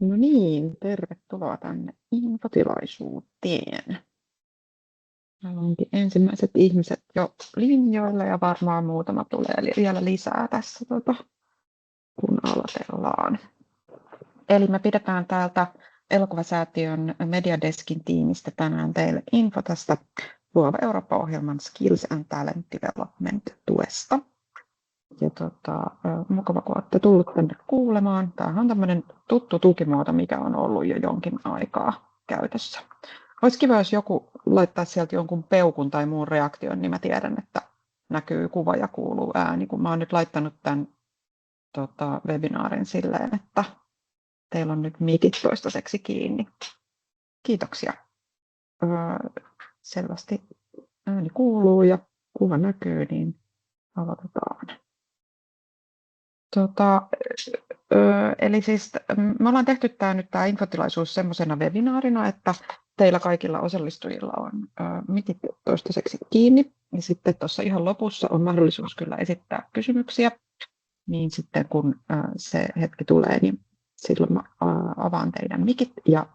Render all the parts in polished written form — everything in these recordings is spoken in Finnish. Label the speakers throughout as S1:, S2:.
S1: No niin, tervetuloa tänne infotilaisuuteen. Täällä onkin ensimmäiset ihmiset jo linjoilla ja varmaan muutama tulee vielä lisää tässä, kun aloitellaan. Eli me pidetään täältä Elokuvasäätiön Mediadeskin tiimistä tänään teille info tästä Luova Eurooppa-ohjelman Skills and Talent Development tuesta. Ja mukava, kun olette tullut tänne kuulemaan. Tämähän on tämmöinen tuttu tukimuoto, mikä on ollut jo jonkin aikaa käytössä. Olisi kiva, jos joku laittaa sieltä jonkun peukun tai muun reaktion, niin mä tiedän, että näkyy kuva ja kuuluu ääni, kun mä oon nyt laittanut tämän webinaarin silleen, että teillä on nyt mikit toistaiseksi kiinni. Kiitoksia. Selvästi ääni kuuluu ja kuva näkyy, niin aloitetaan. Eli siis me ollaan tehty tämä infotilaisuus semmoisena webinaarina, että teillä kaikilla osallistujilla on mikit toistaiseksi kiinni. Ja sitten tuossa ihan lopussa on mahdollisuus kyllä esittää kysymyksiä. Niin sitten kun se hetki tulee, niin silloin mä avaan teidän mikit ja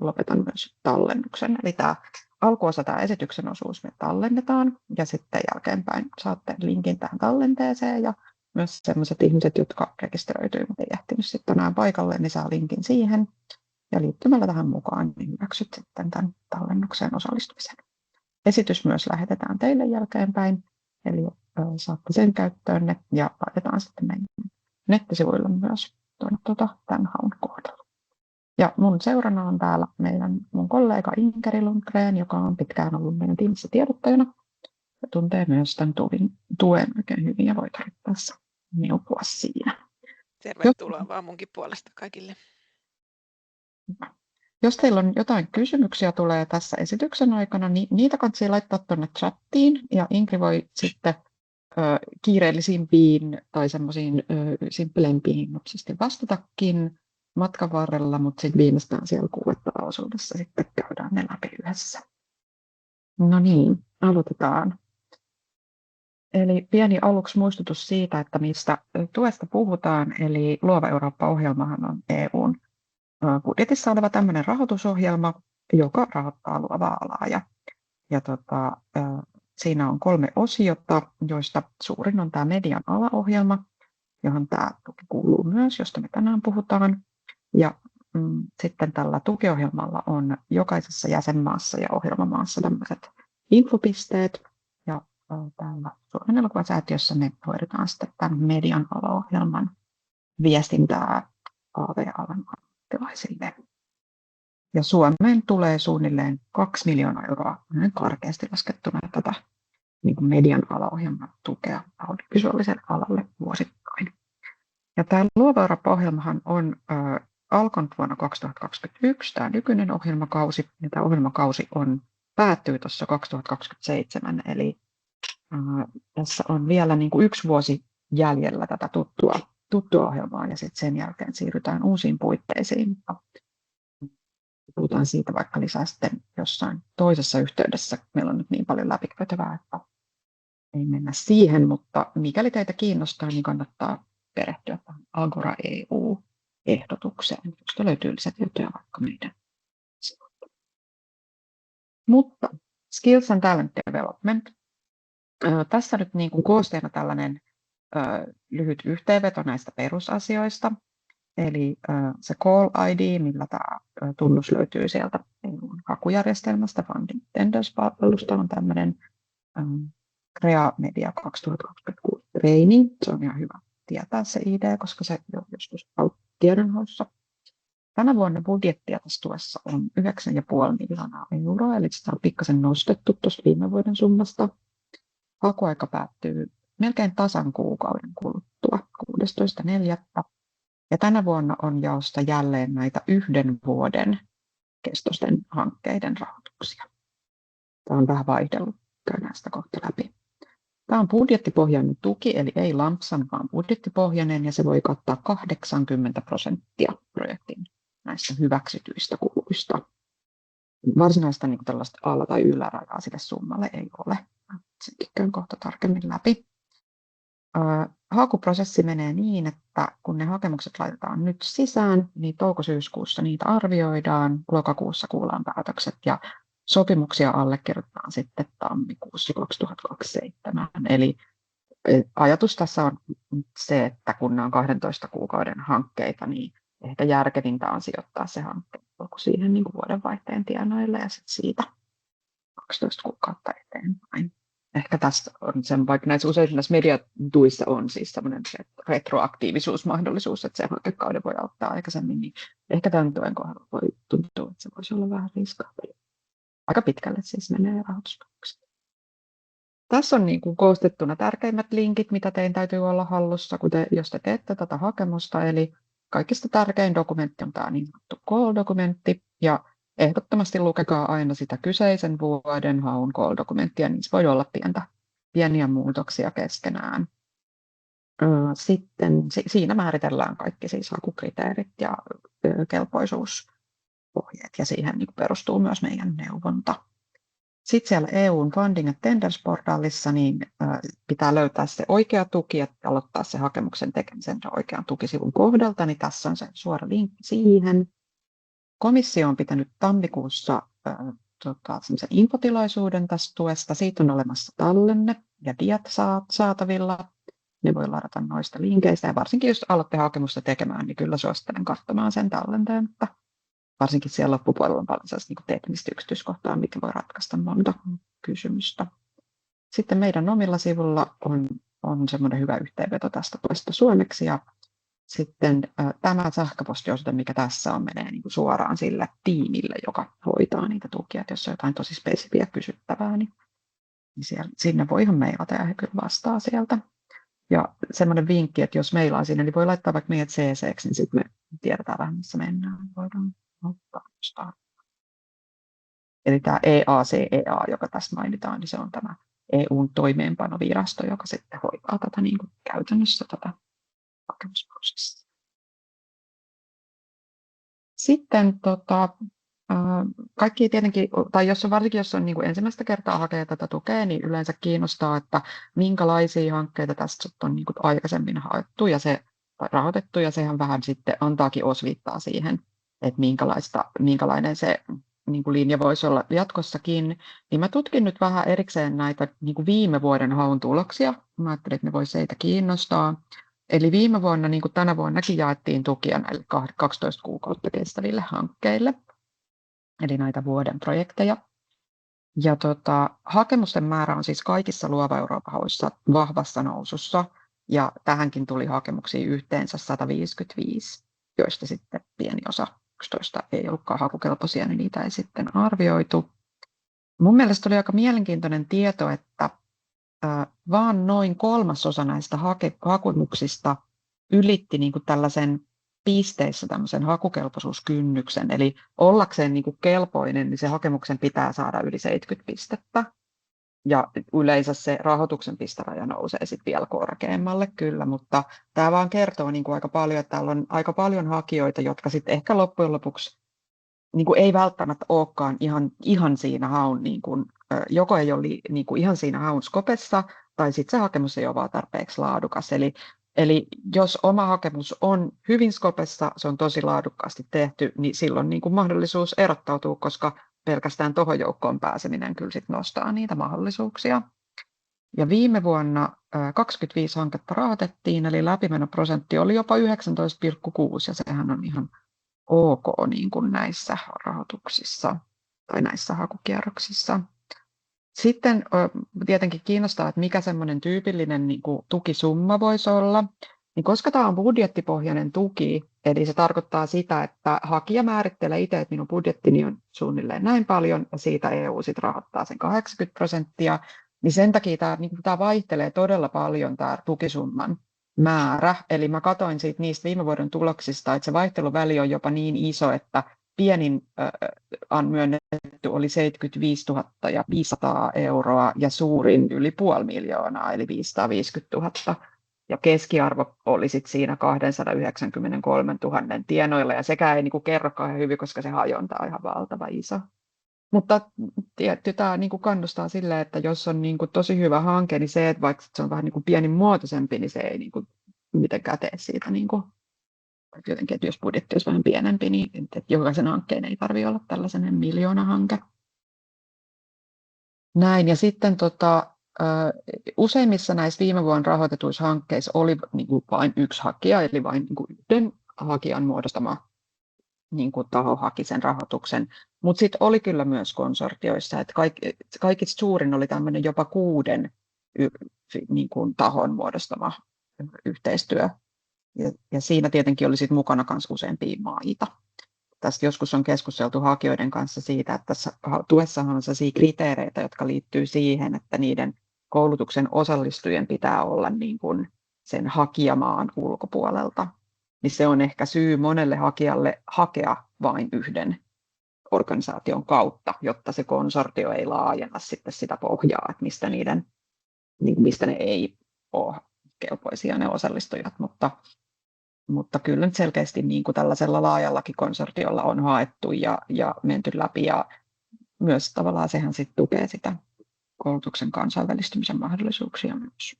S1: lopetan myös tallennuksen. Eli tämä alkuosa, tämä esityksen osuus me tallennetaan ja sitten jälkeenpäin saatte linkin tähän tallenteeseen ja myös sellaiset ihmiset, jotka rekisteröityy, mutta ei ehtinyt sitten enää paikalle, niin saa linkin siihen. Ja liittymällä tähän mukaan, niin hyväksyt sitten tämän tallennukseen osallistumisen. Esitys myös lähetetään teille jälkeenpäin, eli saatte sen käyttöönne ja laitetaan sitten meidän nettisivuille myös tämän haun kohdalla. Ja mun seurana on täällä mun kollega Inkeri Lundgren, joka on pitkään ollut meidän tiimissä tiedottajana. Ja tuntee myös tämän tuen oikein hyvin ja voi tarvittaessa neuvua siinä.
S2: Tervetuloa vaan munkin puolesta kaikille.
S1: Jos teillä on jotain kysymyksiä tulee tässä esityksen aikana, niin niitä kannattaa laittaa tuonne chattiin ja Inkri voi sitten kiireellisimpiin tai semmoisiin simppelempiin nopsasti vastatakin matkan varrella, mutta sitten viimeistään siellä kuulettava-osuudessa sitten käydään ne läpi yhdessä. No niin, aloitetaan. Eli pieni aluksi muistutus siitä, että mistä tuesta puhutaan, eli Luova Eurooppa-ohjelmahan on EUn budjetissa oleva tämmöinen rahoitusohjelma, joka rahoittaa luovaa alaa. Siinä on 3 osiota, joista suurin on tämä median alaohjelma, johon tämä tuki kuuluu myös, josta me tänään puhutaan. Ja sitten tällä tukiohjelmalla on jokaisessa jäsenmaassa ja ohjelmamaassa tämmöiset infopisteet. Ja täällä Suomen elokuvasäätiössä me hoidetaan sitten tämän median alaohjelman viestintää AV-alan ammattilaisille. Ja Suomeen tulee suunnilleen 2 miljoonaa euroa karkeasti laskettuna tätä niin kuin median alaohjelman tukea audiovisuaaliselle alalle vuosittain. Ja tämä Luova Eurooppa-ohjelmahan on alkanut vuonna 2021, tämä nykyinen ohjelmakausi, ja tämä ohjelmakausi päättyy tuossa 2027, eli tässä on vielä niin kuin 1 vuosi jäljellä tätä tuttua ohjelmaa, ja sitten sen jälkeen siirrytään uusiin puitteisiin. Puhutaan siitä vaikka lisää sitten jossain toisessa yhteydessä. Meillä on nyt niin paljon läpikäytävää, että ei mennä siihen, mutta mikäli teitä kiinnostaa, niin kannattaa perehtyä tähän Agora EU-ehdotukseen, josta löytyy lisätietoja vaikka meidän sivuilta. Mutta Skills and Talent Development. Tässä nyt niin kuin koosteena tällainen lyhyt yhteenveto näistä perusasioista. Eli se Call ID, millä tämä tunnus löytyy sieltä EU:n hakujärjestelmästä, Funding Tenders-palvelusta, on tämmöinen Crea Media 2026 training. Se on ihan hyvä tietää se ID, koska se joskus auttoi tiedonhaussa. Tänä vuonna budjettia tässä tuessa on 9,5 miljoonaa euroa, eli sitä on pikkasen nostettu tuosta viime vuoden summasta. Hakuaika päättyy melkein tasan kuukauden kuluttua 16.4. Ja tänä vuonna on jaossa jälleen näitä 1 vuoden kestoisten hankkeiden rahoituksia. Tämä on vähän vaihdellut, käydään sitä kohta läpi. Tämä on budjettipohjainen tuki, eli ei lampsan, vaan budjettipohjainen, ja se voi kattaa 80% projektin näistä hyväksytyistä kuluista. Varsinaista niin tällaista ala- tai ylärajaa sille summalle ei ole. Senkin käyn kohta tarkemmin läpi. Hakuprosessi menee niin, että kun ne hakemukset laitetaan nyt sisään, niin touko-syyskuussa niitä arvioidaan, lokakuussa kuullaan päätökset ja sopimuksia allekirjoitetaan sitten tammikuussa 2027. Eli ajatus tässä on se, että kun nämä on 12 kuukauden hankkeita, niin ehkä järkevintä on sijoittaa se hankkeen siihen niin kuin vuodenvaihteen tienoille ja sitten siitä 12 kuukautta eteenpäin. Ehkä tässä on sen, vaikka näissä mediatuissa on siis sellainen retroaktiivisuusmahdollisuus, että se hankekauden voi auttaa aikaisemmin, niin ehkä tämän tuen kohdalla voi tuntua, että se voisi olla vähän riskaabelia. Aika pitkälle siis menee rahoituspäätökset. Tässä on niin kuin koostettuna tärkeimmät linkit, mitä teidän täytyy olla hallussa, jos te teette tätä hakemusta. Eli kaikista tärkein dokumentti on tämä niin sanottu call-dokumentti, ja ehdottomasti lukekaa aina sitä kyseisen vuoden haun call-dokumenttia, niissä voi olla pieniä muutoksia keskenään. Sitten siinä määritellään kaikki siis hakukriteerit ja kelpoisuusohjeet, ja siihen niin perustuu myös meidän neuvonta. Sitten siellä EUn Funding and Tenders-portaalissa niin pitää löytää se oikea tuki ja aloittaa se hakemuksen tekemisen oikean tukisivun kohdalta, niin tässä on se suora linkki siihen. Komissio on pitänyt tammikuussa semmoisen infotilaisuuden tästä tuesta. Siitä on olemassa tallenne ja diat saatavilla. Ne voi ladata noista linkeistä ja varsinkin jos aloitte hakemusta tekemään, niin kyllä suosittelen katsomaan sen tallenteen, mutta varsinkin siellä loppupuolella on paljon niin teknistä yksityiskohtaa, mikä voi ratkaista monta kysymystä. Sitten meidän omilla sivulla on semmoinen hyvä yhteenveto tästä tuesta suomeksi. Ja sitten tämä sähköpostiosoite, mikä tässä on, menee niin kuin suoraan sille tiimille, joka hoitaa niitä tukia. Että jos on jotain tosi spesifiä kysyttävää, niin sinne voi ihan mailata ja he kyllä vastaa sieltä. Ja semmoinen vinkki, että jos meilaa sinne, niin voi laittaa vaikka meidät CC-ksi, niin sitten me tiedetään vähän, missä mennään. Voidaan ottaa. Eli tämä EACEA, joka tässä mainitaan, niin se on tämä EUn toimeenpanovirasto, joka sitten hoitaa tätä niin kuin käytännössä tätä hakemusprosessia. Sitten kaikki tietenkin, tai varsinkin jos on niin kuin ensimmäistä kertaa hakee tätä tukea, niin yleensä kiinnostaa, että minkälaisia hankkeita tästä on niin kuin aikaisemmin haettu ja rahoitettu, ja sehän vähän sitten antaakin osviittaa siihen, että minkälainen se niin kuin linja voisi olla jatkossakin. Niin mä tutkin nyt vähän erikseen näitä niin kuin viime vuoden haun tuloksia. Mä ajattelin, että ne voisi teitä kiinnostaa. Eli viime vuonna, niin kuin tänä vuonnakin, jaettiin tukia näille 12 kuukautta kestäville hankkeille. Eli näitä vuoden projekteja. Ja hakemusten määrä on siis kaikissa Luova Eurooppa-hauissa vahvassa nousussa. Ja tähänkin tuli hakemuksia yhteensä 155, joista sitten pieni osa 11 ei ollutkaan hakukelpoisia, niin niitä ei sitten arvioitu. Mun mielestä oli aika mielenkiintoinen tieto, että vaan noin 1/3 näistä hakemuksista ylitti niin kuin tällaisen pisteissä tämmöisen hakukelpoisuuskynnyksen. Eli ollakseen niin kuin kelpoinen, niin se hakemuksen pitää saada yli 70 pistettä. Ja yleensä se rahoituksen pisteraja nousee sitten vielä korkeammalle kyllä, mutta tämä vaan kertoo niin kuin aika paljon, että täällä on aika paljon hakijoita, jotka sitten ehkä loppujen lopuksi niin kuin ei välttämättä olekaan ihan siinä haun, niin kuin, joko ei ole niin kuin ihan siinä haun skopessa, tai sitten se hakemus ei ole vaan tarpeeksi laadukas. Eli jos oma hakemus on hyvin skopessa, se on tosi laadukkaasti tehty, niin silloin niin kuin mahdollisuus erottautuu, koska pelkästään tuohon joukkoon pääseminen kyllä sit nostaa niitä mahdollisuuksia. Ja viime vuonna 25 hanketta rahoitettiin, eli läpimenoprosentti oli jopa 19,6, ja sehän on ihan ok niin kuin näissä rahoituksissa tai näissä hakukierroksissa. Sitten tietenkin kiinnostaa, että mikä semmoinen tyypillinen niin kuin tukisumma voisi olla. Niin koska tämä on budjettipohjainen tuki, eli se tarkoittaa sitä, että hakija määrittelee itse, että minun budjettini on suunnilleen näin paljon, ja siitä EU sitten rahoittaa sen 80%, niin sen takia tämä vaihtelee todella paljon tämä tukisumman määrä. Eli mä katsoin siitä niistä viime vuoden tuloksista, että se vaihteluväli on jopa niin iso, että pienin myönnetty oli 75 500 euroa ja suurin yli 500 000, eli 550 000. Ja keskiarvo oli sitten siinä 293 000 tienoilla, ja sekään ei niinku kerrokaan hyvin, koska se hajonta on ihan valtava iso. Mutta tietty tämä niin kuin kannustaa silleen, että jos on niin kuin tosi hyvä hanke, niin se, että vaikka se on vähän niin kuin pienimuotoisempi, niin se ei niin kuin mitenkään tee siitä niin kuin, jotenkin, että jos budjetti olisi vähän pienempi, niin että jokaisen hankkeen ei tarvitse olla tällainen miljoonahanke. Näin, ja sitten useimmissa näissä viime vuonna rahoitetuissa hankkeissa oli niin kuin vain yksi hakija, eli vain niin kuin yhden hakijan muodostama niin kuin taho haki sen rahoituksen. Mutta sitten oli kyllä myös konsortioissa, että kaikista suurin oli tämmöinen jopa 6 niin kuin tahon muodostama yhteistyö. Ja siinä tietenkin oli sit mukana myös useampia maita. Tästä joskus on keskusteltu hakijoiden kanssa siitä, että tässä tuessahan on sellaisia kriteereitä, jotka liittyy siihen, että niiden koulutuksen osallistujien pitää olla niin kuin sen hakijamaan ulkopuolelta. Niin se on ehkä syy monelle hakijalle hakea vain yhden organisaation kautta, jotta se konsortio ei laajenna sitten sitä pohjaa, että mistä ne ei ole kelpoisia ne osallistujat, mutta kyllä nyt selkeästi niin kuin tällaisella laajallakin konsortiolla on haettu ja menty läpi, ja myös tavallaan sehän sitten tukee sitä koulutuksen kansainvälistymisen mahdollisuuksia myös.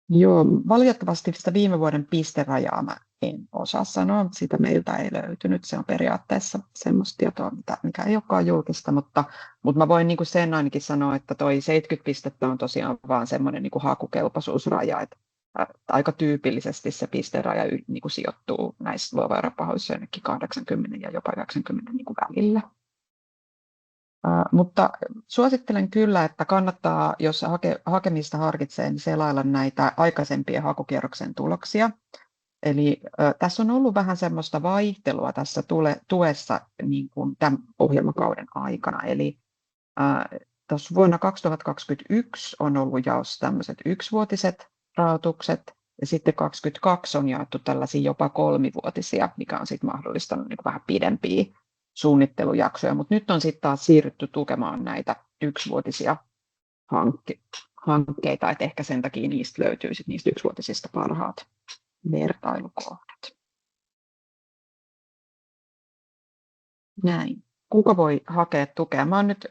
S1: Joo, valitettavasti sitä viime vuoden pisterajaa mä en osaa sanoa, sitä meiltä ei löytynyt, se on periaatteessa semmoista tietoa, mikä ei olekaan julkista, mutta mä voin niin kuin sen ainakin sanoa, että toi 70 pistettä on tosiaan vaan semmoinen niin kuin hakukelpoisuusraja, että aika tyypillisesti se pisteraja niin kuin sijoittuu näissä Luova Eurooppa-hakuissa jonnekin 80 ja jopa 90 niin kuin välillä. Mutta suosittelen kyllä, että kannattaa, jos hakemista harkitsee, niin selailla näitä aikaisempien hakukierroksen tuloksia. Eli tässä on ollut vähän semmoista vaihtelua tässä tuessa niin kuin tämän ohjelmakauden aikana. Eli tuossa vuonna 2021 on ollut jaossa tämmöiset yksivuotiset rahoitukset, ja sitten 2022 on jaettu tällaisia jopa 3-vuotisia, mikä on sitten mahdollistanut niin kuin vähän pidempiä suunnittelujaksoja, mutta nyt on sitten taas siirrytty tukemaan näitä yksivuotisia hankkeita, että ehkä sen takia niistä löytyy sit niistä yksivuotisista parhaat vertailukohdat. Näin. Kuka voi hakea tukea? Mä oon nyt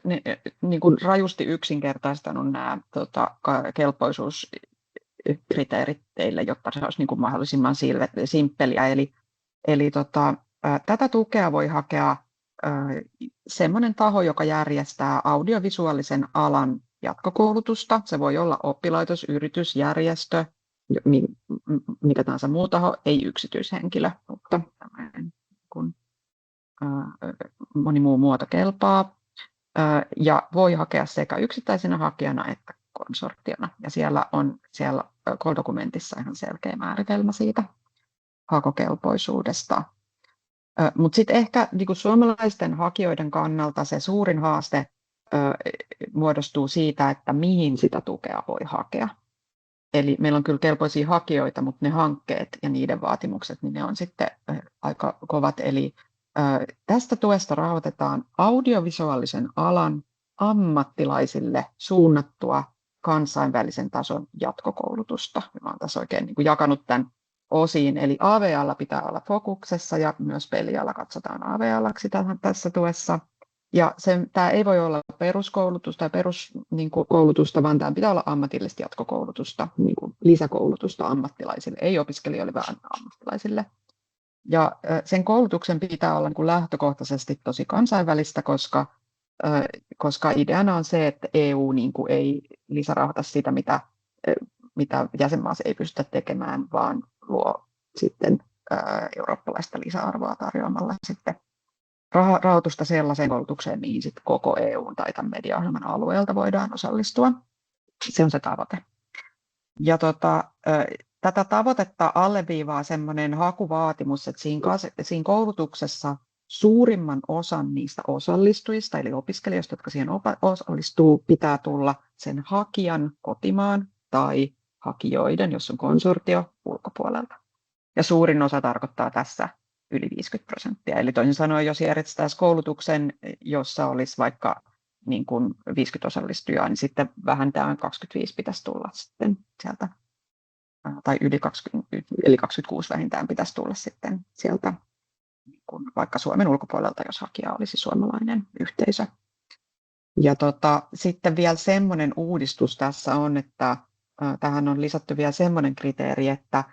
S1: niin kuin rajusti yksinkertaistanut nämä kelpoisuuskriteerit teille, jotta se olisi niin kuin mahdollisimman simppeliä. Eli tätä tukea voi hakea semmoinen taho, joka järjestää audiovisuaalisen alan jatkokoulutusta. Se voi olla oppilaitos, yritys, järjestö, mikä tahansa muu taho, ei yksityishenkilö, mutta moni muu muoto kelpaa. Ja voi hakea sekä yksittäisenä hakijana että konsortiona. Ja siellä KOL-dokumentissa ihan selkeä määritelmä siitä hakukelpoisuudesta. Mutta sitten ehkä niin suomalaisten hakijoiden kannalta se suurin haaste muodostuu siitä, että mihin sitä tukea voi hakea. Eli meillä on kyllä kelpoisia hakijoita, mutta ne hankkeet ja niiden vaatimukset, niin ne on sitten aika kovat. Eli tästä tuesta rahoitetaan audiovisuaalisen alan ammattilaisille suunnattua kansainvälisen tason jatkokoulutusta. Mä olen tässä oikein niin kuin jakanut tämän osiin, eli AV-ala pitää olla fokuksessa ja myös peliala katsotaan AV-alaksi tässä tuessa. Ja tämä ei voi olla peruskoulutus tai peruskoulutusta, vaan tämä pitää olla ammatillista jatkokoulutusta, niin kuin lisäkoulutusta ammattilaisille, ei opiskelijoille, vaan ammattilaisille. Ja sen koulutuksen pitää olla niin kuin lähtökohtaisesti tosi kansainvälistä, koska ideana on se, että EU niin kuin ei lisärahoita sitä, mitä jäsenmaassa ei pystytä tekemään, vaan luo sitten eurooppalaista lisäarvoa tarjoamalla sitten rahoitusta sellaiseen koulutukseen, mihin sitten koko EU tai tämän mediaohjelman alueelta voidaan osallistua. Se on se tavoite. Ja tätä tavoitetta alleviivaa semmoinen hakuvaatimus, että siinä koulutuksessa suurimman osan niistä osallistujista, eli opiskelijoista, jotka siihen osallistuu, pitää tulla sen hakijan kotimaan tai hakijoiden, jos on konsortio, ulkopuolelta. Ja suurin osa tarkoittaa tässä yli 50%. Eli toisin sanoen, jos järjestettäisiin koulutuksen, jossa olisi vaikka niin kuin 50 osallistujaa, niin sitten vähintään 25 pitäisi tulla sitten sieltä, tai yli 20, eli 26 vähintään pitäisi tulla sitten sieltä kuin vaikka Suomen ulkopuolelta, jos hakija olisi suomalainen yhteisö. Ja sitten vielä semmoinen uudistus tässä on, että tähän on lisätty vielä semmoinen kriteeri, että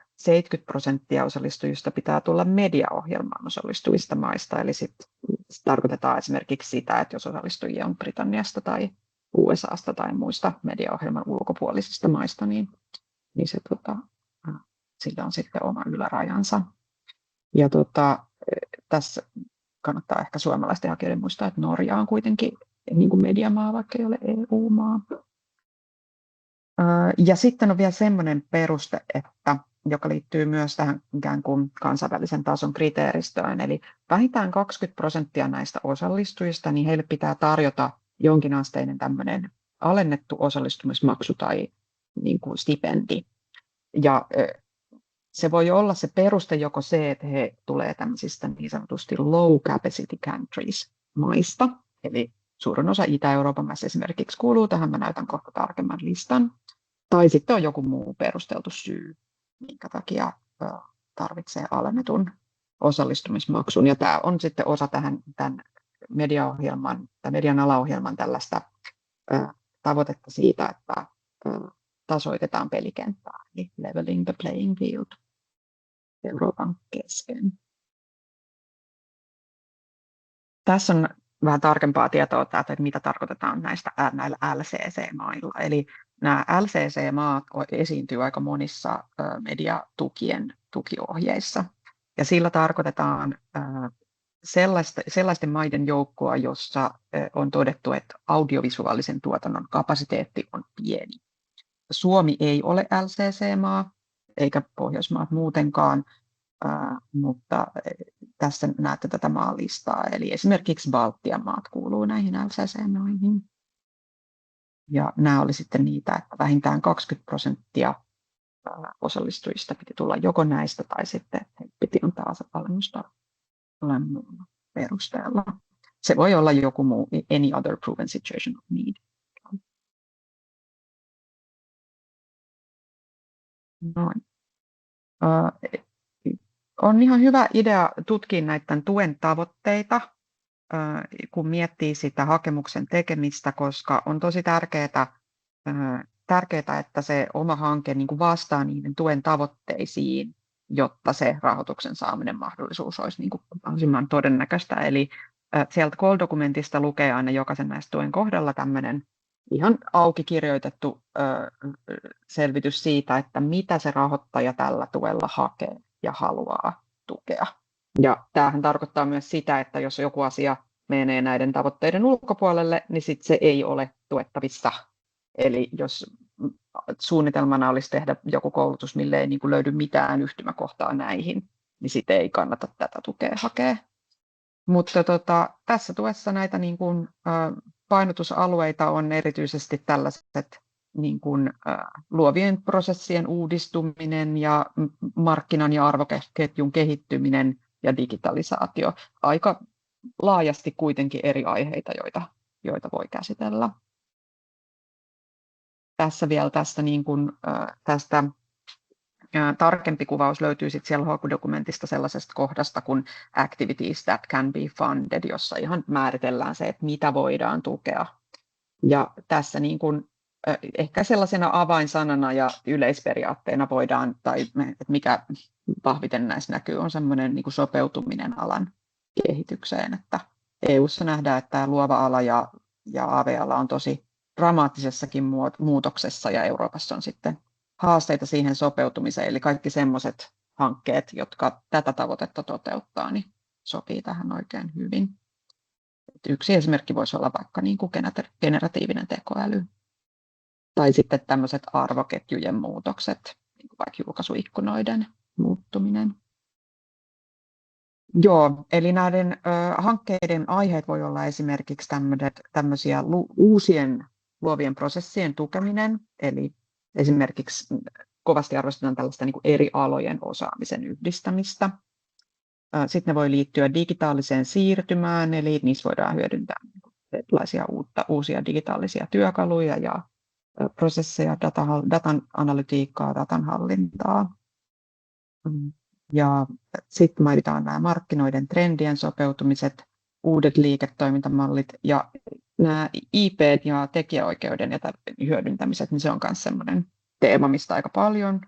S1: 70% osallistujista pitää tulla mediaohjelmaan osallistuvista maista. Eli sit tarkoitetaan esimerkiksi sitä, että jos osallistujia on Britanniasta tai USAsta tai muista mediaohjelman ulkopuolisista maista, niin se, sillä on sitten oma ylärajansa. Ja tässä kannattaa ehkä suomalaisten hakijoiden muistaa, että Norja on kuitenkin niin kuin mediamaa, vaikka ei ole EU-maa. Ja sitten on vielä semmoinen peruste, joka liittyy myös tähän ikään kuin kansainvälisen tason kriteeristöön. Eli vähintään 20% näistä osallistujista, niin heille pitää tarjota jonkinasteinen tämmöinen alennettu osallistumismaksu tai niin kuin stipendi. Ja se voi olla se peruste joko se, että he tulee tämmöisistä niin sanotusti low capacity countries maista, eli suurin osa Itä-Euroopan maissa esimerkiksi kuuluu tähän, mä näytän kohta tarkemman listan, tai sitten on joku muu perusteltu syy, minkä takia tarvitsee alennetun osallistumismaksun, ja tämä on sitten osa tämän median alaohjelman tällaista tavoitetta siitä, että tasoitetaan pelikenttää, eli leveling the playing field Euroopan kesken. Tässä on vähän tarkempaa tietoa, että mitä tarkoitetaan näillä LCC-mailla. Eli nämä LCC-maat esiintyy aika monissa mediatukien tukiohjeissa. Ja sillä tarkoitetaan sellaisten maiden joukkoa, jossa on todettu, että audiovisuaalisen tuotannon kapasiteetti on pieni. Suomi ei ole LCC-maa, eikä Pohjoismaat muutenkaan, mutta tässä näette tätä maalistaa. Eli esimerkiksi Baltian maat kuuluu näihin LCC-maihin. Ja nämä oli sitten niitä, että vähintään 20% osallistujista piti tulla joko näistä tai sitten piti antaa alennusta perusteella. Se voi olla joku muu, any other proven situation of need. Noin. On ihan hyvä idea tutkia näiden tuen tavoitteita, kun miettii sitä hakemuksen tekemistä, koska on tosi tärkeää, että se oma hanke niin kuin vastaa niiden tuen tavoitteisiin, jotta se rahoituksen saaminen mahdollisuus olisi niin kuin mahdollisimman todennäköistä. Eli sieltä call-dokumentista lukee aina jokaisen näistä tuen kohdalla tämmöinen ihan auki kirjoitettu selvitys siitä, että mitä se rahoittaja tällä tuella hakee ja haluaa tukea. Ja tämähän tarkoittaa myös sitä, että jos joku asia menee näiden tavoitteiden ulkopuolelle, niin sit se ei ole tuettavissa. Eli jos suunnitelmana olisi tehdä joku koulutus, mille ei niin kuin löydy mitään yhtymäkohtaa näihin, niin sitten ei kannata tätä tukea hakea. Mutta tässä tuessa näitä niin kuin, painotusalueita on erityisesti tällaiset niin kuin, luovien prosessien uudistuminen ja markkinan ja arvoketjun kehittyminen ja digitalisaatio. Aika laajasti kuitenkin eri aiheita, joita voi käsitellä. Tässä vielä tästä tarkempi kuvaus löytyy sitten siellä hakudokumentista sellaisesta kohdasta kuin Activities that can be funded, jossa ihan määritellään se, että mitä voidaan tukea. Ja tässä niin kuin, ehkä sellaisena avainsanana ja yleisperiaatteena voidaan, tai että mikä vahviten näissä näkyy, on semmoinen niin kuin sopeutuminen alan kehitykseen. Että EU:ssa nähdään, että tämä luova ala ja AV-ala on tosi dramaattisessakin muutoksessa, ja Euroopassa on sitten haasteita siihen sopeutumiseen, eli kaikki semmoiset hankkeet, jotka tätä tavoitetta toteuttaa, niin sopii tähän oikein hyvin. Yksi esimerkki voisi olla vaikka niin kuin generatiivinen tekoäly, tai sitten tämmöiset arvoketjujen muutokset, niin kuin vaikka julkaisuikkunoiden muuttuminen. Joo, eli näiden hankkeiden aiheet voi olla esimerkiksi tämmöisiä uusien luovien prosessien tukeminen, eli esimerkiksi kovasti arvostetaan tällaista niin kuin eri alojen osaamisen yhdistämistä. Sitten ne voi liittyä digitaaliseen siirtymään, eli niissä voidaan hyödyntää erilaisia uusia digitaalisia työkaluja ja prosesseja, datan analytiikkaa, datan hallintaa. Ja sitten mainitaan nämä markkinoiden trendien sopeutumiset, uudet liiketoimintamallit ja nämä IP ja tekijäoikeuden hyödyntämiset, niin se on myös sellainen teema, mistä aika paljon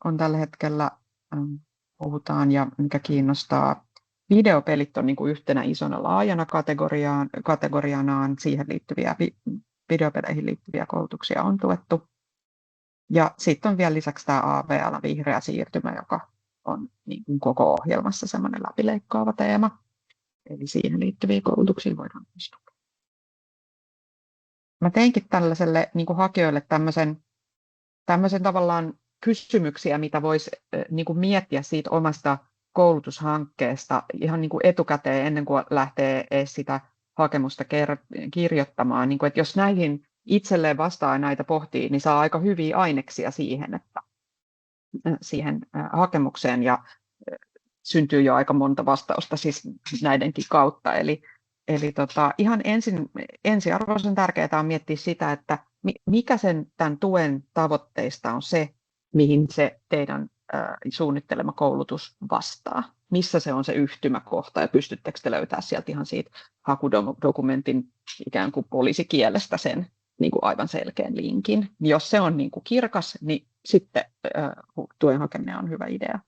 S1: on tällä hetkellä puhutaan ja mikä kiinnostaa. Videopelit on niin kuin yhtenä isona laajana kategorianaan siihen liittyviä videopeleihin liittyviä koulutuksia on tuettu. Ja sitten on vielä lisäksi tämä AV-alan vihreä siirtymä, joka on niin kuin koko ohjelmassa semmoinen läpileikkaava teema. Eli siihen liittyviä koulutuksia voidaan myös tukea. Mä teinkin tällaiselle niin kuin hakijoille tämmöisen tavallaan kysymyksiä, mitä voisi niin kuin miettiä siitä omasta koulutushankkeesta ihan niin kuin etukäteen ennen kuin lähtee edes sitä hakemusta kirjoittamaan. Niin kuin, että jos näihin itselleen vastaa ja näitä pohtii, niin saa aika hyviä aineksia siihen hakemukseen ja syntyy jo aika monta vastausta siis näidenkin kautta. Eli ihan ensiarvoisen tärkeää on miettiä sitä, että mikä tämän tuen tavoitteista on se, mihin se teidän suunnittelema koulutus vastaa. Missä se on se yhtymäkohta ja pystyttekö te löytää sieltä ihan siitä hakudokumentin ikään kuin poliisikielestä sen niin kuin aivan selkeän linkin. Jos se on niin kuin kirkas, niin sitten tuen hakeminen on hyvä idea.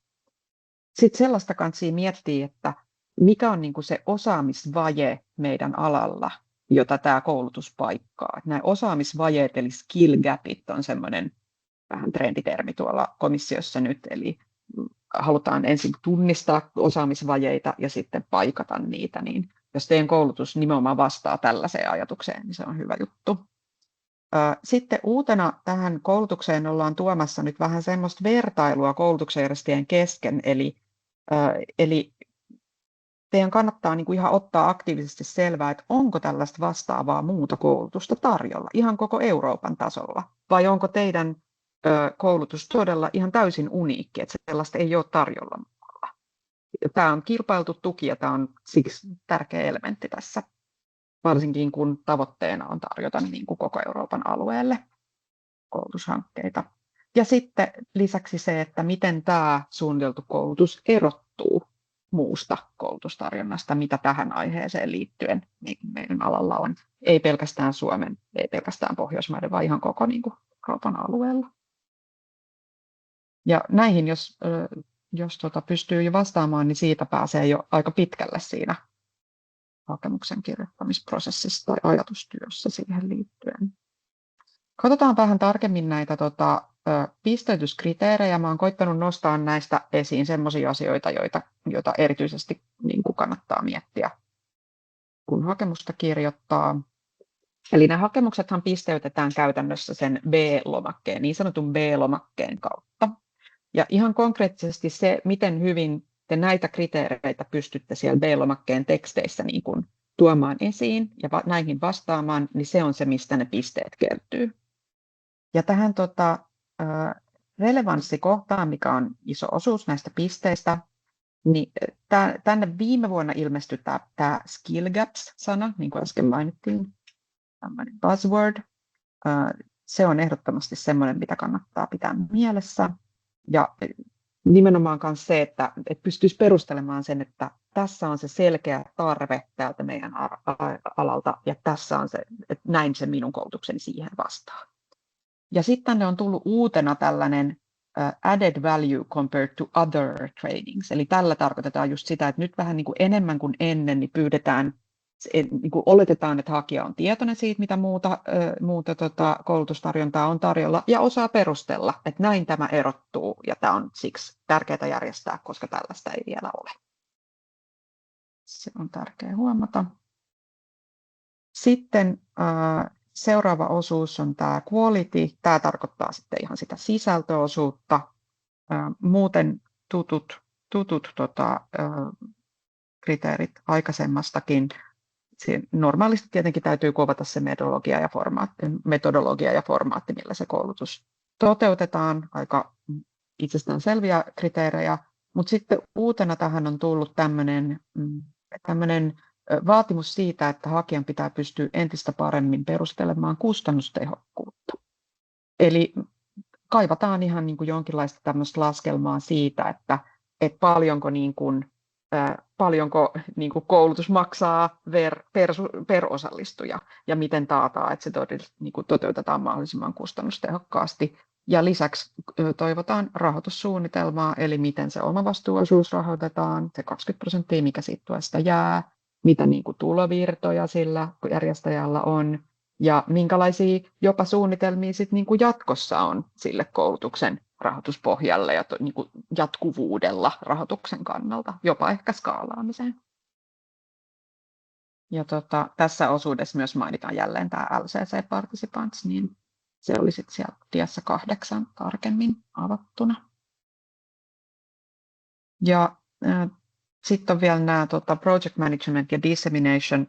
S1: Sitten sellaista kanssa miettiä, että mikä on niin kuin se osaamisvaje meidän alalla, jota tämä koulutus paikkaa. Nämä osaamisvajeet eli skill gapit on semmoinen vähän trenditermi tuolla komissiossa nyt, eli halutaan ensin tunnistaa osaamisvajeita ja sitten paikata niitä, niin jos teidän koulutus nimenomaan vastaa tällaiseen ajatukseen, niin se on hyvä juttu. Sitten uutena tähän koulutukseen ollaan tuomassa nyt vähän semmoista vertailua koulutuksen järjestäjien kesken, eli teidän kannattaa niin kuin ihan ottaa aktiivisesti selvää, että onko tällaista vastaavaa muuta koulutusta tarjolla ihan koko Euroopan tasolla, vai onko teidän koulutus todella ihan täysin uniikki, että sellaista ei ole tarjolla muualla. Tämä on kilpailtu tuki ja tämä on siksi tärkeä elementti tässä, varsinkin kun tavoitteena on tarjota niin kuin koko Euroopan alueelle koulutushankkeita. Ja sitten lisäksi se, että miten tämä suunniteltu koulutus erottuu muusta koulutustarjonnasta, mitä tähän aiheeseen liittyen meidän alalla on. Ei pelkästään Suomen, ei pelkästään Pohjoismaiden, vaan ihan koko niin kuin Euroopan alueella. Ja näihin, jos pystyy jo vastaamaan, niin siitä pääsee jo aika pitkälle siinä hakemuksen kirjoittamisprosessissa tai ajatustyössä siihen liittyen. Katsotaan vähän tarkemmin näitä pisteytyskriteerejä. Mä oon koittanut nostaa näistä esiin sellaisia asioita, joita erityisesti niin kuin kannattaa miettiä, kun hakemusta kirjoittaa. Eli nämä hakemuksethan pisteytetään käytännössä sen B-lomakkeen, niin sanotun B-lomakkeen kautta. Ja ihan konkreettisesti se, miten hyvin te näitä kriteereitä pystytte siellä B-lomakkeen teksteissä niin kuin tuomaan esiin ja näihin vastaamaan, niin se on se, mistä ne pisteet kertyy. Ja tähän relevanssikohtaan, mikä on iso osuus näistä pisteistä, niin tänne viime vuonna ilmestyi tämä skill gaps-sana, niin kuin äsken mainittiin, tämmöinen buzzword. Se on ehdottomasti semmoinen, mitä kannattaa pitää mielessä. Ja nimenomaan myös se, että pystyisi perustelemaan sen, että tässä on se selkeä tarve täältä meidän alalta ja tässä on se, että näin se minun koulutukseni siihen vastaa. Ja sitten tänne on tullut uutena tällainen added value compared to other trainings. Eli tällä tarkoitetaan just sitä, että nyt vähän niin kuin enemmän kuin ennen niin pyydetään, niin kuin oletetaan, että hakija on tietoinen siitä, mitä muuta koulutustarjontaa on tarjolla ja osaa perustella, että näin tämä erottuu ja tämä on siksi tärkeää järjestää, koska tällaista ei vielä ole. Se on tärkeää huomata. Sitten seuraava osuus on tämä quality. Tämä tarkoittaa sitten ihan sitä sisältöosuutta. Muuten tutut kriteerit aikaisemmastakin. Normaalisti tietenkin täytyy kuvata se metodologia ja formaatti, millä se koulutus toteutetaan. Aika itsestään selviä kriteerejä, mutta sitten uutena tähän on tullut tämmöinen vaatimus siitä, että hakijan pitää pystyä entistä paremmin perustelemaan kustannustehokkuutta. Eli kaivataan ihan niin kuin jonkinlaista tämmöistä laskelmaa siitä, että että paljonko niin kuin koulutus maksaa per osallistuja ja miten taataan, että se niin kuin toteutetaan mahdollisimman kustannustehokkaasti. Ja lisäksi toivotaan rahoitussuunnitelmaa, eli miten se omavastuuosuus rahoitetaan, se 20%, mikä siitä tuesta jää, mitä niin kuin tulovirtoja sillä järjestäjällä on, ja minkälaisia jopa suunnitelmia sit niin kuin jatkossa on sille koulutuksen rahoituspohjalle ja niin kuin jatkuvuudella rahoituksen kannalta, jopa ehkä skaalaamiseen. Ja tässä osuudessa myös mainitaan jälleen tämä LCC Participants, niin se oli sitten siellä diassa 8 tarkemmin avattuna. Ja sitten on vielä nämä Project Management ja Dissemination.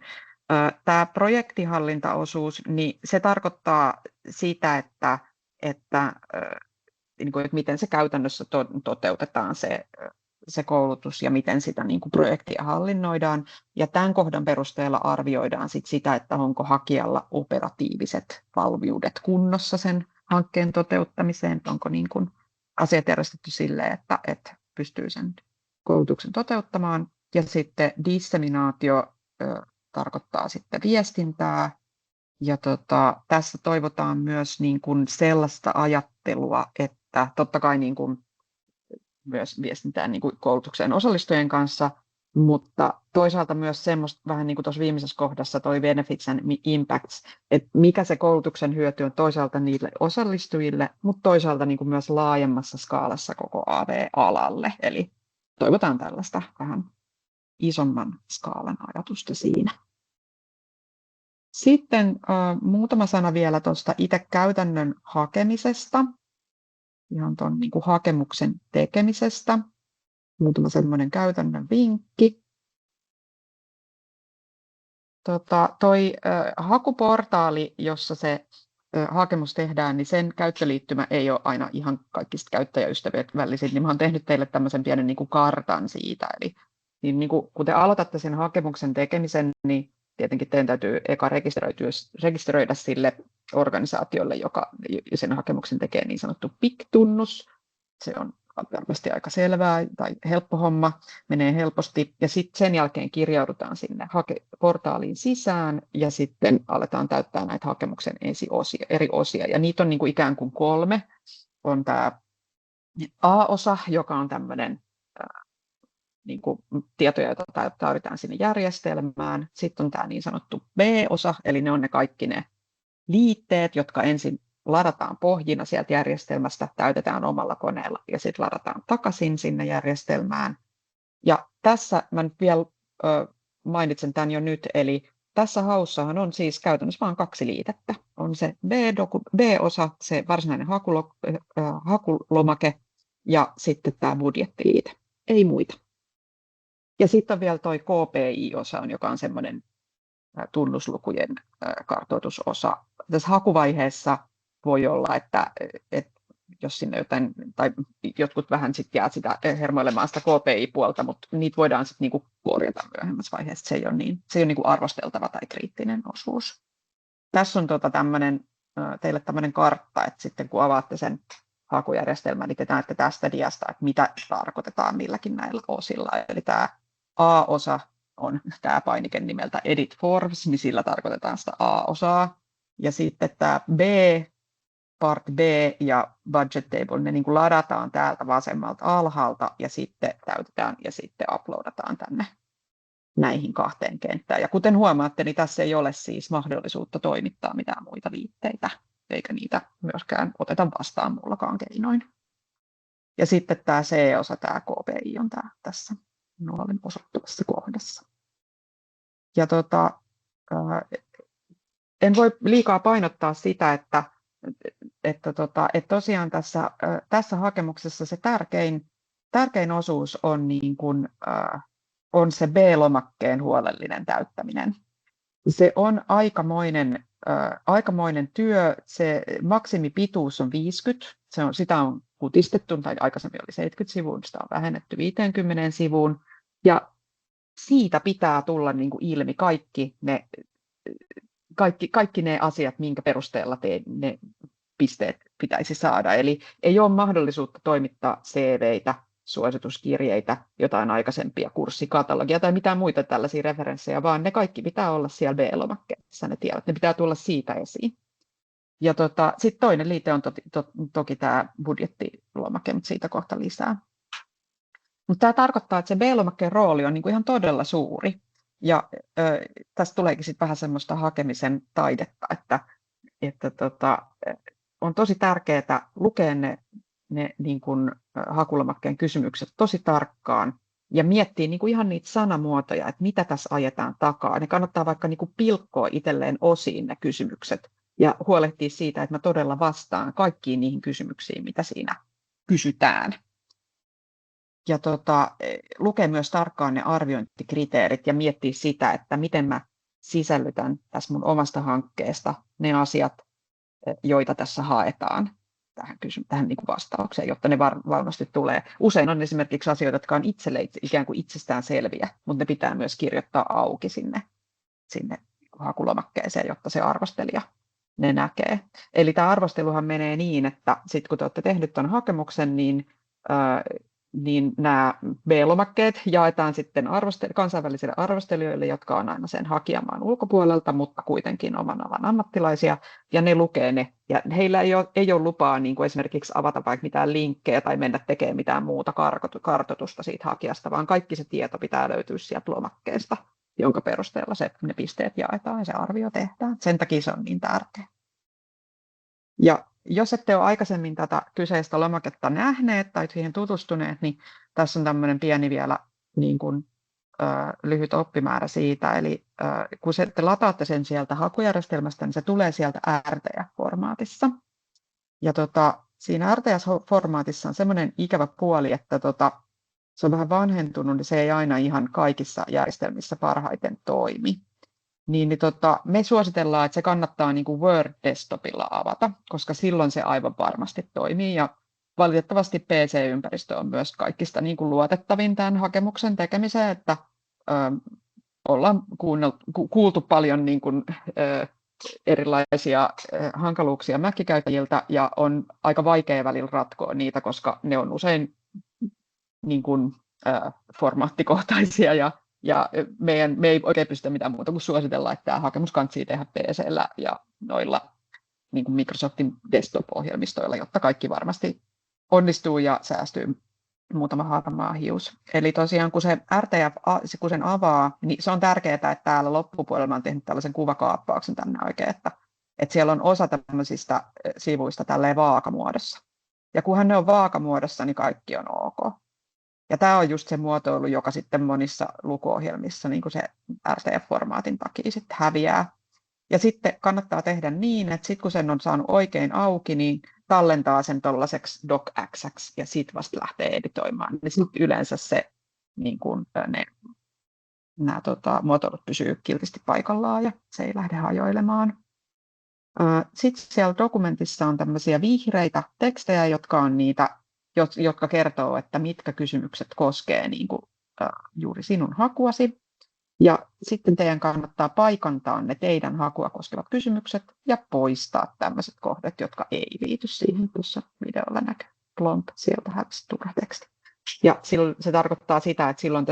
S1: Tämä projektihallintaosuus, niin se tarkoittaa sitä, että miten se käytännössä toteutetaan se koulutus ja miten sitä niin kuin projektia hallinnoidaan. Ja tämän kohdan perusteella arvioidaan sitä, että onko hakijalla operatiiviset valmiudet kunnossa sen hankkeen toteuttamiseen, että onko niin kuin asiat järjestetty silleen, että pystyy sen koulutuksen toteuttamaan. Ja sitten disseminaatio tarkoittaa sitten viestintää. Ja tässä toivotaan myös niin kuin sellaista ajattelua, että totta kai niin kuin myös viestintään niin kuin koulutukseen osallistujien kanssa, mutta toisaalta myös semmoista vähän niin kuin tuossa viimeisessä kohdassa toi benefits and impacts, että mikä se koulutuksen hyöty on toisaalta niille osallistujille, mutta toisaalta niin kuin myös laajemmassa skaalassa koko AV-alalle. Eli toivotaan tällaista vähän isomman skaalan ajatusta siinä. Sitten muutama sana vielä tuosta itse käytännön hakemisesta, ihan tuon niin kuin hakemuksen tekemisestä. Muutama semmoinen käytännön vinkki. Toi hakuportaali, jossa se hakemus tehdään, niin sen käyttöliittymä ei ole aina ihan kaikista käyttäjäystävällisin, niin mä oon tehnyt teille tämmöisen pienen niin kuin kartan siitä. Eli niin kuin, kun te aloitatte sen hakemuksen tekemisen, niin tietenkin teidän täytyy eka rekisteröidä sille organisaatiolle, joka sen hakemuksen tekee, niin sanottu PIK-tunnus. Se on varmasti aika selvää tai helppo homma, menee helposti. Ja sitten sen jälkeen kirjaudutaan sinne portaaliin sisään ja sitten aletaan täyttää näitä hakemuksen eri osia. Ja niitä on niin kuin ikään kuin 3. On tämä A-osa, joka on tämmöinen niin kuin tietoja, joita tarvitaan sinne järjestelmään. Sitten on tämä niin sanottu B-osa, eli ne on ne kaikki ne liitteet, jotka ensin ladataan pohjina sieltä järjestelmästä, täytetään omalla koneella ja sitten ladataan takaisin sinne järjestelmään. Ja tässä mä nyt vielä mainitsen tämän jo nyt, eli tässä haussahan on siis käytännössä vain 2 liitettä. On se B-osa, se varsinainen hakulomake ja sitten tämä budjettiliite, ei muita. Ja sitten on vielä tuo KPI-osa, joka on semmoinen tunnuslukujen kartoitusosa. Tässä hakuvaiheessa voi olla, että jos sinne jotain, tai jotkut vähän sitten jää sitä hermoilemaan sitä KPI-puolta, mutta niitä voidaan sitten niinku korjata myöhemmässä vaiheessa. Se ei ole niinku arvosteltava tai kriittinen osuus. Tässä on teille tämmöinen kartta, että sitten kun avaatte sen hakujärjestelmän, niin te näette tästä diasta, että mitä tarkoitetaan milläkin näillä osilla. Eli tämä A-osa on tämä painike nimeltä Edit Forms, niin sillä tarkoitetaan sitä A-osaa. Ja sitten tämä B, Part B ja Budget Table, ne niin kuin ladataan täältä vasemmalta alhaalta ja sitten täytetään ja sitten uploadataan tänne näihin 2 kenttään. Ja kuten huomaatte, niin tässä ei ole siis mahdollisuutta toimittaa mitään muita liitteitä, eikä niitä myöskään oteta vastaan muullakaan keinoin. Ja sitten tämä C-osa, tämä KPI on tässä nuolin osoittavassa kohdassa. Ja en voi liikaa painottaa sitä, että tosiaan tässä hakemuksessa se tärkein osuus on, niin kuin, on se B-lomakkeen huolellinen täyttäminen. Se on aikamoinen työ, se maksimipituus on 50, sitä on kutistettu, tai aikaisemmin oli 70 sivua, sitä on vähennetty 50 sivuun, ja siitä pitää tulla niin kuin ilmi kaikki ne asiat, minkä perusteella ne pisteet pitäisi saada. Eli ei ole mahdollisuutta toimittaa CVitä suosituskirjeitä, jotain aikaisempia kurssikatalogia tai mitään muita tällaisia referenssejä, vaan ne kaikki pitää olla siellä B-lomakkeessa, ne tiedot, ne pitää tulla siitä esiin. Ja sitten toinen liite on toki tämä budjettilomake, mutta siitä kohta lisää. Mutta tämä tarkoittaa, että se B-lomakkeen rooli on niinku ihan todella suuri. Ja tästä tuleekin sitten vähän semmoista hakemisen taidetta, että on tosi tärkeää lukea ne niin kuin hakulomakkeen kysymykset tosi tarkkaan ja miettiä niin kuin ihan niitä sanamuotoja, että mitä tässä ajetaan takaa. Ne kannattaa vaikka niin kuin pilkkoa itselleen osiin ne kysymykset ja huolehtia siitä, että mä todella vastaan kaikkiin niihin kysymyksiin, mitä siinä kysytään. Ja lukee myös tarkkaan ne arviointikriteerit ja miettiä sitä, että miten mä sisällytän tässä mun omasta hankkeesta ne asiat, joita tässä haetaan tähän niin kuin vastaukseen, jotta ne varmasti tulee. Usein on esimerkiksi asioita, jotka on itselle ikään kuin itsestään selviä, mutta ne pitää myös kirjoittaa auki sinne hakulomakkeeseen, jotta se arvostelija ne näkee. Eli tämä arvosteluhan menee niin, että sitten kun te olette tehnyt tuon hakemuksen, niin nämä B-lomakkeet jaetaan sitten kansainvälisille arvostelijoille, jotka on aina sen hakijamaan ulkopuolelta, mutta kuitenkin oman alan ammattilaisia, ja ne lukee ne. Ja heillä ei ole lupaa niin kuin esimerkiksi avata vaikka mitään linkkejä tai mennä tekemään mitään muuta kartoitusta siitä hakijasta, vaan kaikki se tieto pitää löytyä sieltä lomakkeesta, jonka perusteella ne pisteet jaetaan ja se arvio tehdään. Sen takia se on niin tärkeä. Ja jos ette ole aikaisemmin tätä kyseistä lomaketta nähneet tai siihen tutustuneet, niin tässä on tämmöinen pieni vielä niin kuin, lyhyt oppimäärä siitä. Eli kun te lataatte sen sieltä hakujärjestelmästä, niin se tulee sieltä RTF-formaatissa. Ja siinä RTS-formaatissa on semmoinen ikävä puoli, että se on vähän vanhentunut, niin se ei aina ihan kaikissa järjestelmissä parhaiten toimi. Me suositellaan, että se kannattaa niin kuin Word-desktopilla avata, koska silloin se aivan varmasti toimii. Ja valitettavasti PC-ympäristö on myös kaikista niin kuin luotettavin tämän hakemuksen tekemiseen, että ollaan kuultu paljon niin kuin, erilaisia hankaluuksia Mac-käyttäjiltä ja on aika vaikea välillä ratkoa niitä, koska ne on usein niin kuin, formaattikohtaisia ja me ei oikein pystytä mitään muuta kuin suositella, että tämä hakemus kannattaa tehdä PC:llä ja noilla niin kuin Microsoftin desktop-ohjelmistoilla, jotta kaikki varmasti onnistuu ja säästyy muutama haatamaa hius. Eli tosiaan kun se RTF kun sen avaa, niin se on tärkeää, että täällä loppupuolella mä olen tehnyt tällaisen kuvakaappauksen tänne oikein, että siellä on osa tämmöisistä sivuista tälleen vaakamuodossa. Ja kunhan ne on vaakamuodossa, niin kaikki on ok. Ja tämä on just se muotoilu, joka sitten monissa lukuohjelmissa niin kuin se RTF-formaatin takia sitten häviää. Ja sitten kannattaa tehdä niin, että sitten kun sen on saanut oikein auki, niin tallentaa sen tuollaiseksi docx:ksi ja sitten vasta lähtee editoimaan. Niin sitten yleensä se, niin kuin nämä muotoilut pysyy kiltisti paikallaan ja se ei lähde hajoilemaan. Sitten siellä dokumentissa on tämmöisiä vihreitä tekstejä, jotka on niitä, jotka kertoo, että mitkä kysymykset koskee niin kuin, juuri sinun hakuasi. Ja sitten teidän kannattaa paikantaa ne teidän hakua koskevat kysymykset ja poistaa tämmöiset kohdat, jotka ei liity siihen. Tuossa videolla näkyy plomp, sieltä hävisi turha teksti. Ja silloin se tarkoittaa sitä, että silloin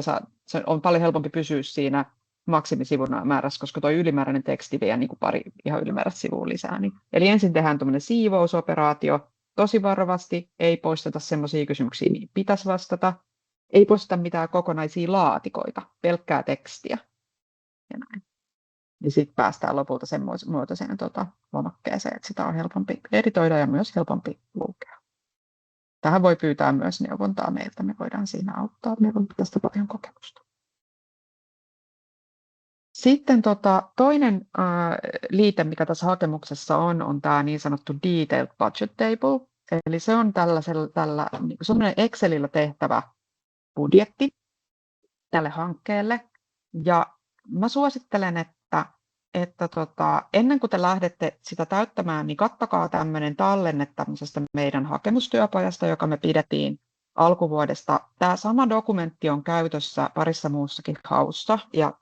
S1: se on paljon helpompi pysyä siinä maksimisivun määrässä, koska tuo ylimääräinen teksti vie niin kuin pari ihan ylimääräistä sivua lisää. Eli ensin tehdään tuommoinen siivousoperaatio tosi varovasti, ei poisteta semmoisia kysymyksiä, mihin pitäisi vastata. Ei poisteta mitään kokonaisia laatikoita, pelkkää tekstiä. Ja näin. Ja sitten päästään lopulta sen muotoiseen lomakkeeseen, että sitä on helpompi editoida ja myös helpompi lukea. Tähän voi pyytää myös neuvontaa meiltä, me voidaan siinä auttaa. Meillä on tästä paljon kokemusta. Sitten toinen liite, mikä tässä hakemuksessa on tämä niin sanottu Detailed Budget Table. Eli se on semmoinen Excelillä tehtävä budjetti tälle hankkeelle. Ja mä suosittelen, että ennen kuin te lähdette sitä täyttämään, niin kattokaa tämmöinen tallenne tämmöisestä meidän hakemustyöpajasta, joka me pidettiin alkuvuodesta. Tämä sama dokumentti on käytössä parissa muussakin haussa ja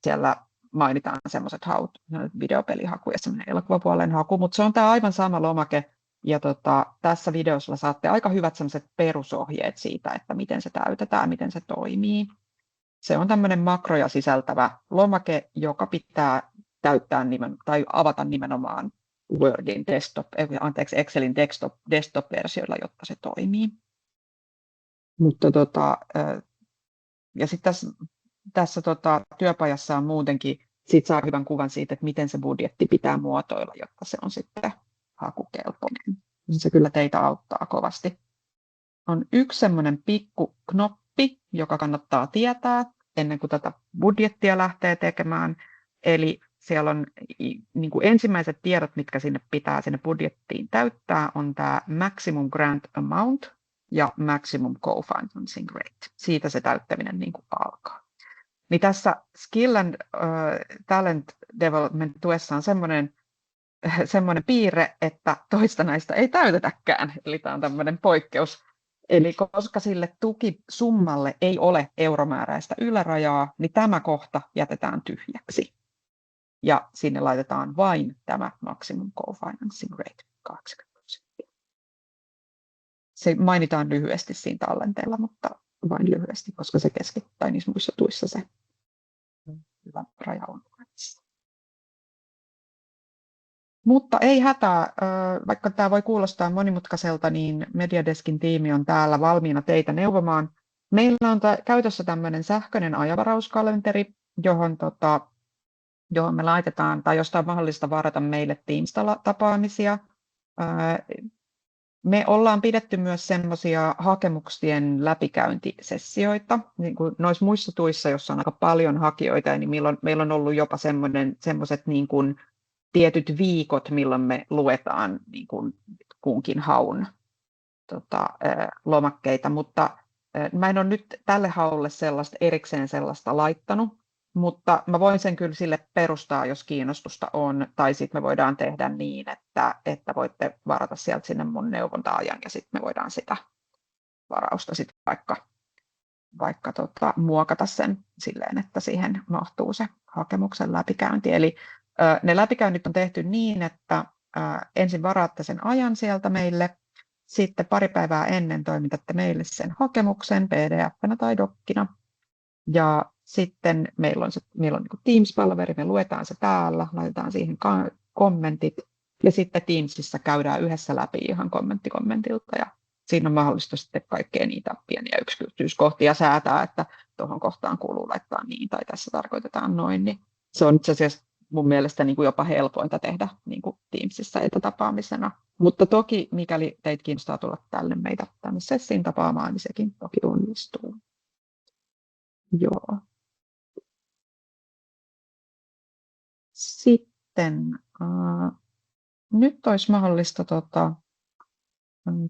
S1: siellä mainitaan semmoiset haut, videopelihaku ja semmoinen elokuvapuolen haku, mutta se on tämä aivan sama lomake, Ja tässä videossa saatte aika hyvät sellaiset perusohjeet siitä, että miten se täytetään, miten se toimii. Se on tämmöinen makroja sisältävä lomake, joka pitää täyttää tai avata nimenomaan Wordin Excelin desktop-versioilla, jotta se toimii. Mutta ja sitten tässä työpajassa on muutenkin, siitä saa hyvän kuvan siitä, että miten se budjetti pitää muotoilla, jotta se on sitten hakukelpoinen. Se kyllä teitä auttaa kovasti. On yksi semmoinen pikku knoppi, joka kannattaa tietää ennen kuin tätä budjettia lähtee tekemään. Eli siellä on niin kuin ensimmäiset tiedot, mitkä sinne budjettiin täyttää, on tämä maximum grant amount ja maximum co-financing rate. Siitä se täyttäminen niin kuin alkaa. Niin tässä Skill and Talent Development tuessa on semmoinen piirre, että toista näistä ei täytetäkään. Eli tämä on tämmöinen poikkeus. Eli koska sille tukisummalle ei ole euromääräistä ylärajaa, niin tämä kohta jätetään tyhjäksi. Ja sinne laitetaan vain tämä maximum co-financing rate 80%. Se mainitaan lyhyesti siinä tallenteella, mutta vain lyhyesti, koska se keskittää niissä muissa tuissa se hyvä raja on. Mutta ei hätää, vaikka tämä voi kuulostaa monimutkaiselta, niin Mediadeskin tiimi on täällä valmiina teitä neuvomaan. Meillä on käytössä tämmöinen sähköinen ajanvarauskalenteri, johon me laitetaan, tai josta on mahdollista varata meille Teams-tapaamisia. Me ollaan pidetty myös semmoisia hakemuksien läpikäyntisessioita, niin kuin noissa muissa tuissa, joissa on aika paljon hakijoita, niin meillä on ollut jopa semmoiset niin kuin tietyt viikot, milloin me luetaan niin kuin kunkin haun lomakkeita, mutta mä en ole nyt tälle haulle erikseen sellaista laittanut, mutta mä voin sen kyllä sille perustaa, jos kiinnostusta on, tai sitten me voidaan tehdä niin, että voitte varata sieltä sinne mun neuvonta-ajan, ja sitten me voidaan sitä varausta sitten vaikka muokata sen silleen, että siihen mahtuu se hakemuksen läpikäynti. Eli ne läpikäynnit on tehty niin, että ensin varaatte sen ajan sieltä meille, sitten pari päivää ennen toimitatte meille sen hakemuksen PDF-nä tai dokkina. Ja sitten meillä on niin kuin Teams-palveri, me luetaan se täällä, laitetaan siihen kommentit, ja sitten Teamsissa käydään yhdessä läpi ihan kommentti kommentilta, ja siinä on mahdollista sitten kaikkea niitä pieniä yksityiskohtia säätää, että tuohon kohtaan kuuluu laittaa niin, tai tässä tarkoitetaan noin, niin se on itse asiassa mun mielestä niin kuin jopa helpointa tehdä niin kuin Teamsissa etätapaamisena. Mutta toki, mikäli teitä kiinnostaa tulla meitä tänne sessiin tapaamaan, niin sekin toki onnistuu. Joo. Sitten nyt olisi mahdollista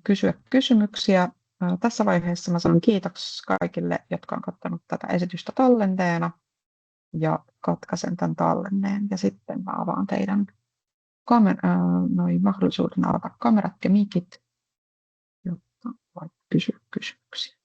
S1: kysyä kysymyksiä. Tässä vaiheessa mä sanon kiitos kaikille, jotka on katsonut tätä esitystä tallenteena, ja katkaisen tämän tallenneen, ja sitten mä avaan teidän mahdollisuuden avata kamerat ja mikit, jotta voit kysyä kysymyksiä.